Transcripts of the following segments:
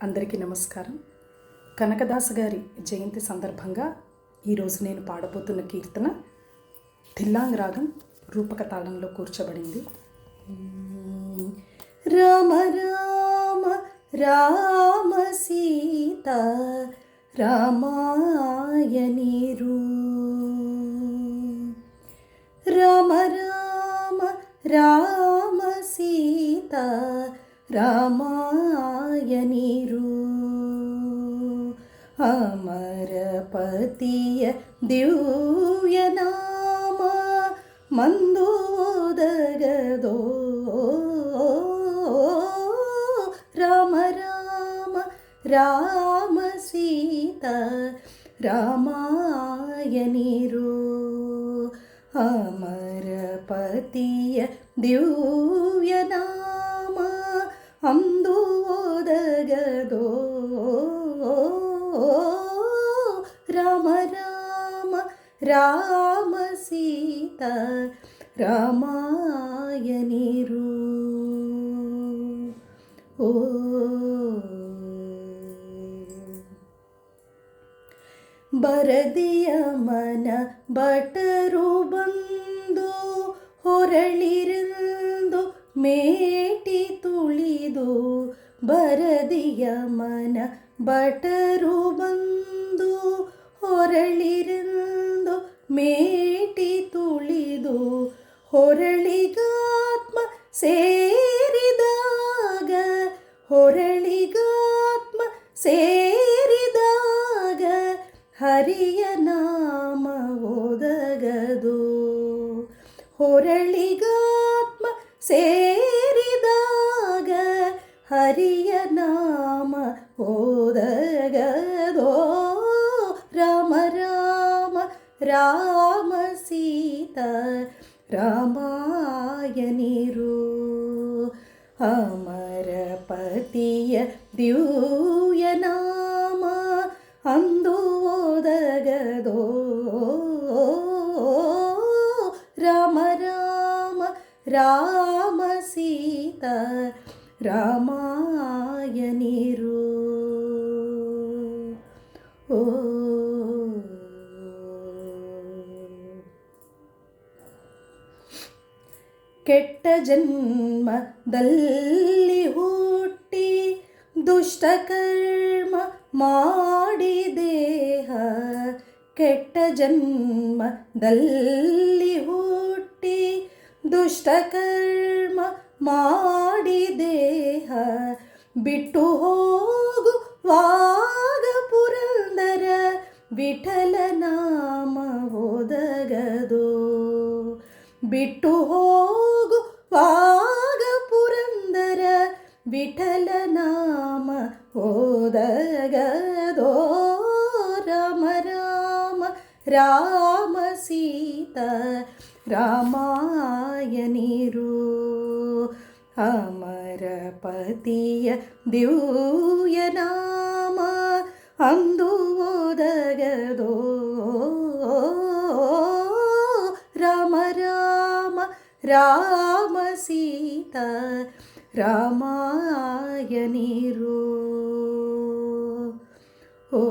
అందరికీ నమస్కారం. కనకదాస గారి జయంతి సందర్భంగా ఈరోజు నేను పాడబోతున్న కీర్తన థిల్లాంగ్ రాగం రూపక తాళంలో కూర్చబడింది. రామ రామ రామ సీత రామాయణీరు, రామ రామ రామ సీత ರಾಮಾಯಣೀರು, ಅಮರಪತಿಯ ದಿವ್ಯ ನಾಮ ಮಂದೋದಗದೋ. ರಾಮ ರಾಮ ರಾಮ ಸೀತಾ ರಾಮಾಯಣೀರು, ಅಮರಪತಿಯ ದಿವ್ಯ ನಾಮ ಅಂದು ಒದಗದೋ. ರಾಮ ರಾಮ ರಾಮ ಸೀತಾ ರಾಮಾಯಣೀರು. ಓ ಬರದಿಯ ಮನ ಬಟರು ಬಂದು ಹೊರಳಿರಂದು ಮೇಟಿ ತುಳಿದು, ಬರದಿಯ ಮನ ಬಟರು ಬಂದು ಹೊರಳಿರಂದು ಮೇಟಿ ತುಳಿದು, ಹೊರಳಿಗಾತ್ಮ ಸೇರಿದಾಗ, ಹೊರಳಿಗಾತ್ಮ ಸೇರಿದಾಗ ಹರಿಯ ನಾಮ ಒದಗದು. ಹೊರಳಿಗಾತ್ಮ ಸೇರಿದಾಗ ಹರಿಯ ನಾಮ ಒದಗದೋ. ರಾಮ ರಾಮ ರಾಮ ಸೀತಾ ರಾಮಾಯಣೀರು, ಅಮರಪತಿಯ ದಿವ್ಯ ನಾಮ ಅಂದು ಒದಗದೋ. ರಾಮ ರಾಮ ರಾಮ ಸೀತಾ ರಾಮಾಯಣೀರು. ಓ ಕೆಟ್ಟ ಜನ್ಮದಲ್ಲಿ ಹುಟ್ಟಿ ದುಷ್ಟ ಕರ್ಮ ಮಾಡಿ ದೇಹ, ಕೆಟ್ಟ ಜನ್ಮದಲ್ಲಿ ಹುಟ್ಟಿ ದುಷ್ಟ ಕರ್ಮ ಮಾಡಿ ದೇಹ, ಬಿಟ್ಟು ಹೋಗುವಾಗ ಪುರಂದರ ವಿಠಲ ನಾಮ ಒದಗದೋ. ಬಿಟ್ಟು ಹೋಗುವಾಗ ಪುರಂದರ ವಿಠಲ ನಾಮ ಒದಗದೋ. ರಾಮ ರಾಮ ರಾಮ ಸೀತಾ ರಾಮಾಯಣೀರು, ಅಮರಪತಿಯ ದಿವ್ಯ ನಾಮ ಅಂದು ಒದಗದೋ. ರಾಮ ರಾಮ ರಾಮ ಸೀತಾ ರಾಮಾಯಣೀರು. ಓ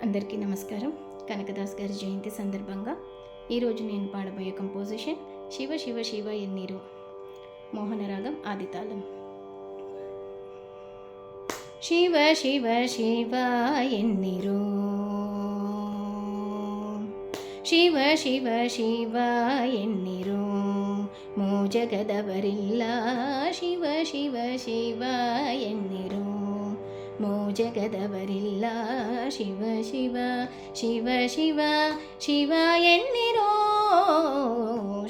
అందరికీ నమస్కారం. కనకదాస్ గారి జయంతి సందర్భంగా ఈరోజు నేను పాడబోయే కంపోజిషన్ శివ శివ శివ ఎన్నీరు, మోహన రాగం ఆదితాళం. శివ శివ శివ ఎన్నీరు, ಶಿವ ಶಿವ ಶಿವ ಎನ್ನಿರು, ಮೂಜಗದವರಿಲ್ಲ ಶಿವ ಶಿವ ಶಿವ ಎನ್ನಿರು, ಮೂಜಗದವರಿಲ್ಲ ಶಿವ ಶಿವ ಶಿವ ಶಿವ ಶಿವ ಎನ್ನಿರೋ.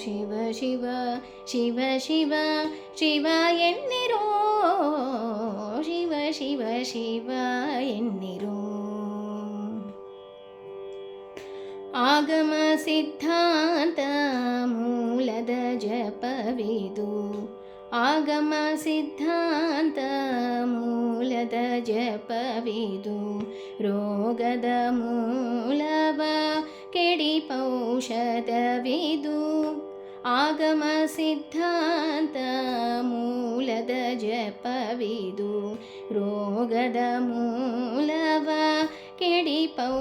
ಶಿವ ಶಿವ ಶಿವ ಶಿವ ಶಿವ ಎನ್ನಿರೋ, ಶಿವ ಶಿವ ಶಿವ ಎನ್ನಿರೋ. ಆಗಮ ಸಿದ್ಧಾಂತ ಮೂಲದ ಜಪವಿದು, ಆಗಮ ಸಿದ್ಧಾಂತ ಮೂಲದ ಜಪವಿದು, ರೋಗದ ಮೂಲವ ಕೆಡಿಪೌಷಧವಿದು ಆಗಮ ಸಿದ್ಧಾಂತ ಮೂಲದ ಜಪವಿದು ರೋಗದ ಮೂಲವ ಕೆಡಿಪೌಷಧವಿದು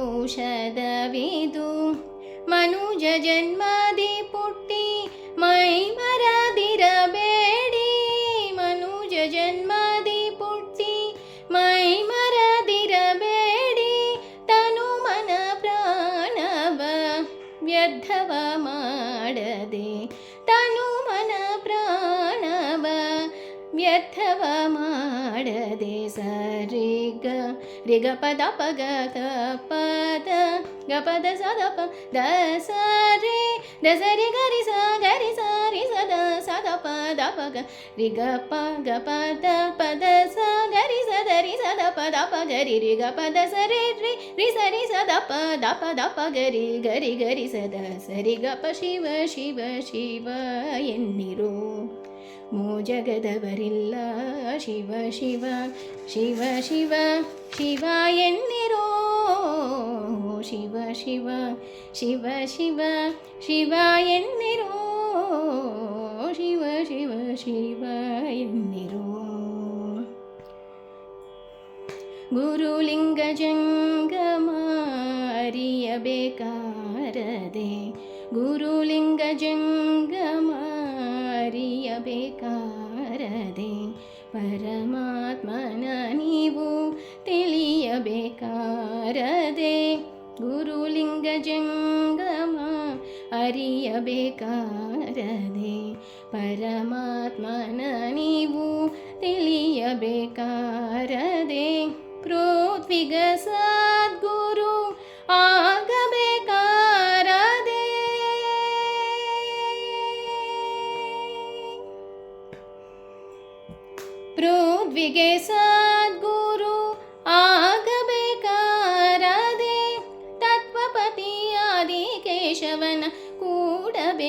ಮನುಜ ಜನ್ಮದಿ ಪುಟ್ಟಿ ಮೈ ಮರದಿರಬೇಡಿ ಮನುಜ ಜನ್ಮದಿ ಪುಟ್ಟಿ ಮೈ ಮರದಿರಬೇಡಿ ತನು ಮನ ಪ್ರಾಣವ ವ್ಯರ್ಥವ ಮಾಡದೆ ತನು ಮನ ಪ್ರಾಣವ ವ್ಯರ್ಥವ ಮಾಡದೆ ಸರಿಗ ರಿಗ ಪದ ಪಗ ಪದ ಗ ಪದ ಸದ ಪ ದ ಸರಿ ದ ಸರಿ ಗರಿ ಸಾರಿ ಸದ ಸದ ಪದ ಪಗ ರಿಗ ಪ ಗ ಪದ ಪದ ಸ ಗರಿ ಸದರಿ ಸದ ಪದ ಪ ಗರಿ ರಿಗ ಪದ ಸರಿ ರಿ ಸರಿ ಸದ ಪದ ಪದ ಪ ಗರಿ ಗರಿ ಗರಿ ಸದ ಸರಿ ಗ ಪ ಶಿವ ಶಿವ ಶಿವ ಎನ್ನಿರೋ ಮೋ ಜಗದವರಿಲ್ಲ ಶಿವ ಶಿವ ಶಿವ ಶಿವ ಶಿವ ಎನ್ನಿರೋ ಶಿವ ಶಿವ ಶಿವ ಶಿವ ಶಿವ ಎನ್ನಿರೋ ಶಿವ ಶಿವ ಶಿವ ಎನ್ನಿರೋ ಗುರುಲಿಂಗ ಜಂಗಮ ಅರಿಯಬೇಕಾರದೆ ಗುರುಲಿಂಗ ಜಂಗಮ ಅರಿಯಬೇಕಾರದೆ ಪರಮಾತ್ಮನ ನೀವು ತಿಳಿಯಬೇಕಾರದೆ ಗುರುಲಿಂಗ ಜಂಗಮ ಅರಿಯಬೇಕಾರದೆ ಪರಮಾತ್ಮನ ನೀವು ತಿಳಿಯಬೇಕಾರದೆ ಪೃಥ್ವಿಗ ಸದ್ಗುರು ಆಗಬೇಕಾರದೆ ಪೃಥ್ವಿಗೆ ಸದ್ಗುರು ಆಗಬೇಕಾರದೆ ತತ್ವಪತಿಯಾದಿ ಕೇಶವನ ಕೂಡಬೇಕಾರದೆ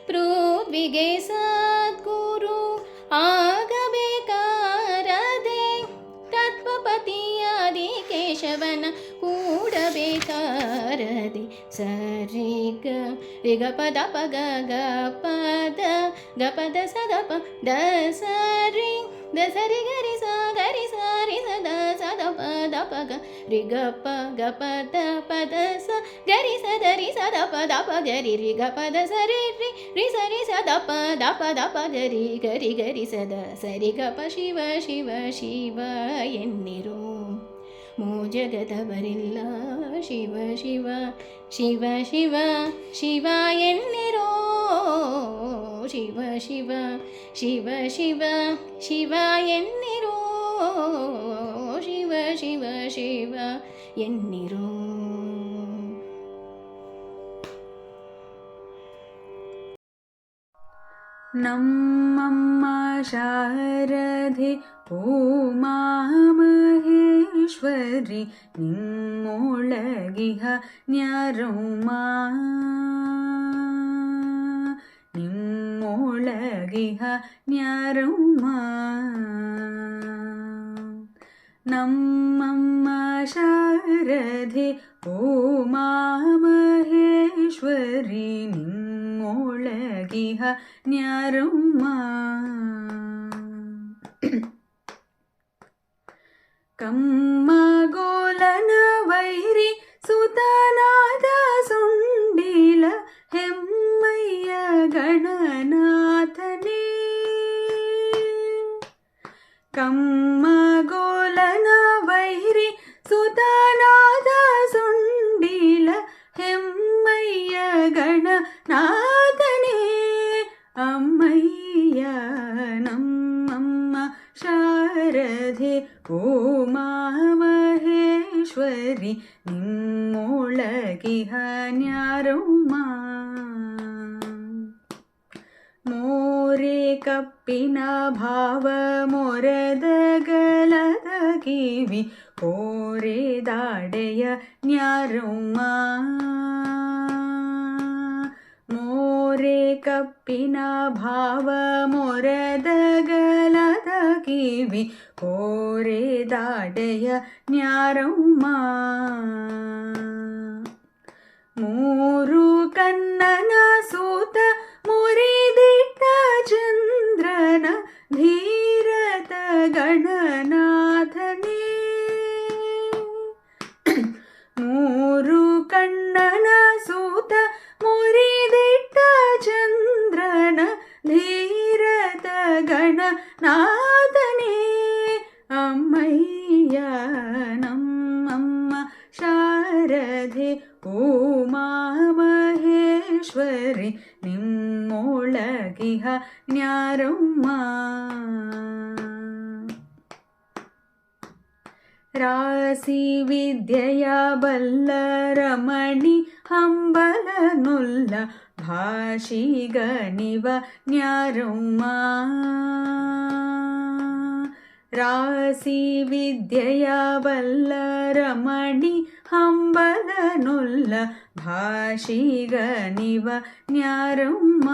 ಪೃಥ್ವಿಗೆ ಸದ್ಗುರು ಆಗಬೇಕಾರದೆ ತತ್ವಪತಿಯಾದಿ ಕೇಶವನ ಕೂಡಬೇಕಾರದೆ ಸರಿಗ ರಿಗ ಪದ ಪಗ ಗ ಪದ ಗ ಪದ ಸದ ಪ ದ ಸರಿ ದ ಸರಿ ಗರಿ ಸಾರಿ ಸದ ಸದ ಪದ ಪಗ ರಿಗ ಪ ಗ ಪದ ಪದ ಸ ಗರಿ ಸದರಿ ಸದ ಪದ ಪ ಗರಿ ರಿಗ ಪದ ಸರಿ ರಿ ಸರಿ ಸದ ಪದ ಪದ ಪ ಗರಿ ಗರಿ ಗರಿ ಸದ ಸರಿ ಗ ಪ ಶಿವ ಶಿವ ಶಿವ ಎನ್ನಿರೋ ಮೋ ಜಗದವರಿಲ್ಲ ಶಿವ ಶಿವ ಶಿವ ಶಿವ ಶಿವ ಎನ್ನಿರೋ ಶಿವ ಶಿವ ಶಿವ ಶಿವ ಶಿವ ಎನ್ನಿರೋ ಶಿವ ಶಿವ ಶಿವ ಎನ್ನಿರೋ ನಮ್ಮಮ್ಮ ಶಾರದೆ ಉಮಾಮಹೇಶ್ವರಿ ನಿಮ್ಮೊಳಗಿಹ ನ್ಯಾರಮ್ಮ ನಿಮ್ಮೊಳಗಿಹ ನ್ಯಾರಮ್ಮ ನಮ್ಮಮ್ಮ ಶಾರದೆ ಉಮಾಮಹೇಶ್ವರಿ ನಿಮ್ಮೊಳಗಿಹ ನ್ಯಾರಮ್ಮ ಕಮ್ಮಗೋಲನ ವೈರಿ ಸುತನಾದ ಸುಂಡಿಲ ಹೆಮ್ಮಯ್ಯ ಗಣನಾಥನೇ ಕಮ್ಮಗೋಲನ ವೈರಿ ಸುತನಾದ ಸುಂಡಿಲ ಹೆಮ್ಮಯ್ಯ ಗಣನಾಥನೇ ಅಮ್ಮಯ್ಯ ನಮ್ಮಮ್ಮ ಶಾರದೆ ಉಮಾಮಹೇಶ್ವರಿ ನಿಮ್ಮೊಳಗಿಹ ನ್ಯಾರಮ್ಮ ಮೋರೆ ಕಪ್ಪಿನ ಭಾವ ಮೊರೆದಗಲದ ಕಿವಿ ಕೋರೆ ದಾಡೆಯ ನ್ಯಾರಮ್ಮ ಮೋರೆ ಕಪ್ಪಿನ ಭಾವ ಮೊರೆದಗಲದ ಕಿವಿ ಕೋರೆ ದಾಡೆಯ ನ್ಯಾರಮ್ಮ ಮೂರು ಕಣ್ಣನ ಸೂತ ಮುರಿದಿಟ್ಟ ಚಂದ್ರನ ಧೀರತ ಗಣನಾಥನೇ. ಮೂರು ಕಣ್ಣನ ಸೂತ ಮುರಿದಿಟ್ಟ ಚಂದ್ರನ ಧೀರತ ಗಣನಾಥನೇ. ಅಮ್ಮಯ್ಯ ನಮ್ಮಮ್ಮ ಶಾರದೆ ಉಮಾ ಮಹೇಶ್ವರಿ ನಿಮ್ಮೊಳಗಿಹ ನ್ಯಾರಮ್ಮ. ರಾಸಿ ವಿದ್ಯೆಯ ಬಲ್ಲರಮಣಿ ಹಂಬಲನುಲ್ಲ ಭಾಷಿಗನಿವ ನ್ಯಾರಮ್ಮ. ರಾಸಿ ವಿದ್ಯೆಯ ಬಲ್ಲರಮಣಿ ಹಂಬಲನುಲ್ಲ ಭಾಷಿಗನಿವ ನ್ಯಾರಮ್ಮ.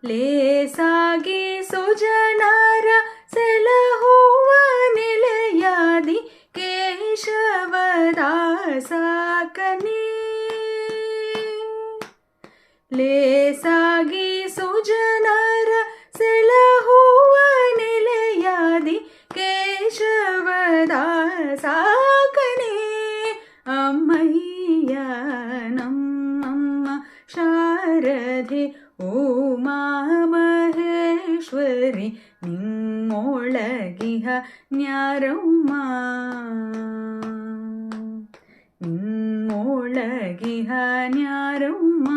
ಲೇಸಾಗಿ ಸುಜನರ ಸೆಲಹುವ ನೆಲೆಯಾದಿ ಕೇಶವದಾಸಕನೇ. ಲೇಸಾಗಿ ಸುಜನರ ಸೆಲಹುವ ನೆಲೆಯಾದಿ ಕೇಶವದಾಸಕನೇ. ಅಮ್ಮಯ್ಯ ನಮ್ಮಮ್ಮ ಶಾರದೆ ಉಮಾ ಮಹೇಶ್ವರಿ ನಿಮ್ಮೊಳಗಿಹ ನ್ಯಾರಮ್ಮ. ನಿಮ್ಮೊಳಗಿಹ ನ್ಯಾರಮ್ಮ.